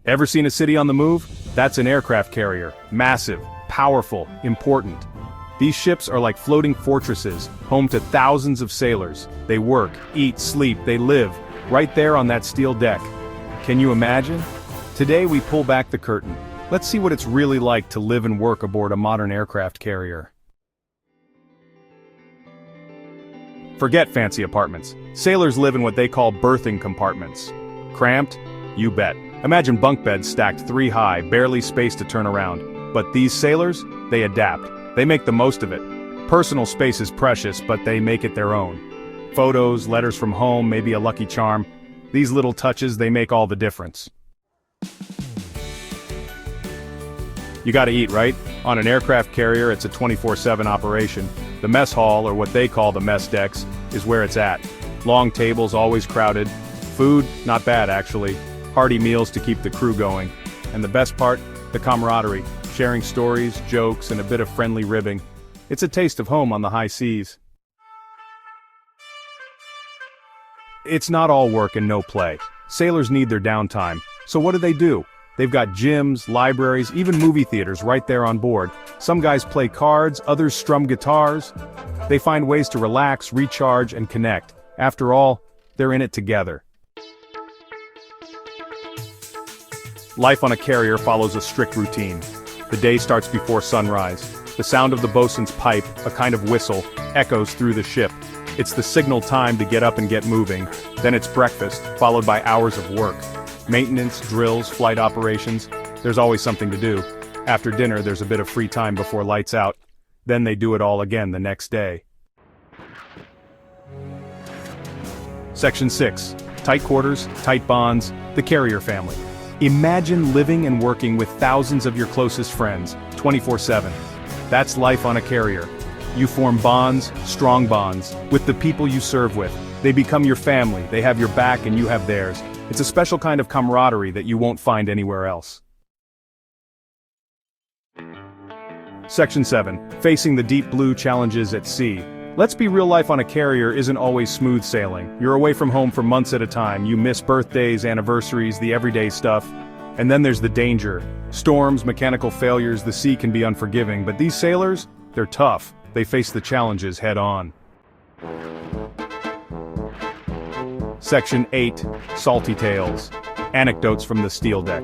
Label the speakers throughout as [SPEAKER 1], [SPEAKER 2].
[SPEAKER 1] Ever seen a city on the move? That's an aircraft carrier. Massive, powerful, important. These ships are like floating fortresses, home to thousands of sailors. They work, eat, sleep, they live, right there on that steel deck. Can you imagine? Today we pull back the curtain. Let's see what it's really like to live and work aboard a modern aircraft carrier. Forget fancy apartments. Sailors live in what they call berthing compartments. Cramped? You bet. Imagine bunk beds stacked 3 high, barely space to turn around. But these sailors? They adapt. They make the most of it. Personal space is precious, but they make it their own. Photos, letters from home, maybe a lucky charm. These little touches, they make all the difference. You gotta eat, right? On an aircraft carrier, it's a 24/7 operation. The mess hall, or what they call the mess decks, is where it's at. Long tables, always crowded. Food, not bad actually. Hearty meals to keep the crew going. And the best part? The camaraderie. Sharing stories, jokes, and a bit of friendly ribbing. It's a taste of home on the high seas. It's not all work and no play. Sailors need their downtime. So what do? They've got gyms, libraries, even movie theaters right there on board. Some guys play cards, others strum guitars. They find ways to relax, recharge, and connect. After all, they're in it together. Life on a carrier follows a strict routine. The day starts before sunrise. The sound of the bosun's pipe, a kind of whistle, echoes through the ship. It's the signal time to get up and get moving. Then it's breakfast, followed by hours of work. Maintenance, drills, flight operations. There's always something to do. After dinner, there's a bit of free time before lights out. Then they do it all again the next day. Section 6. Tight quarters, tight bonds, the carrier family. Imagine living and working with thousands of your closest friends, 24/7. That's life on a carrier. You form bonds, strong bonds, with the people you serve with. They become your family, they have your back and you have theirs. It's a special kind of camaraderie that you won't find anywhere else. Section 7. Facing the deep blue challenges at sea. Let's be real, life on a carrier isn't always smooth sailing. You're away from home for months at a time. You miss birthdays, anniversaries, the everyday stuff. And then there's the danger. Storms, mechanical failures, the sea can be unforgiving, but these sailors, they're tough. They face the challenges head on. Section 8. Salty Tales. Anecdotes from the steel deck.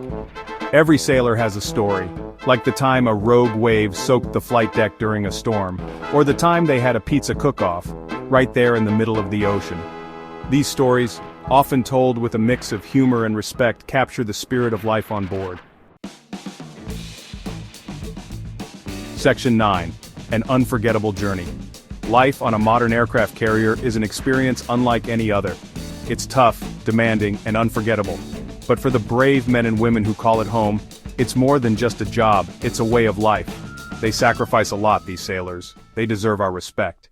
[SPEAKER 1] Every sailor has a story, like the time a rogue wave soaked the flight deck during a storm, or the time they had a pizza cook-off, right there in the middle of the ocean. These stories, often told with a mix of humor and respect, capture the spirit of life on board. Section 9. An unforgettable journey. Life on a modern aircraft carrier is an experience unlike any other. It's tough, demanding, and unforgettable. But for the brave men and women who call it home, it's more than just a job, it's a way of life. They sacrifice a lot, these sailors. They deserve our respect.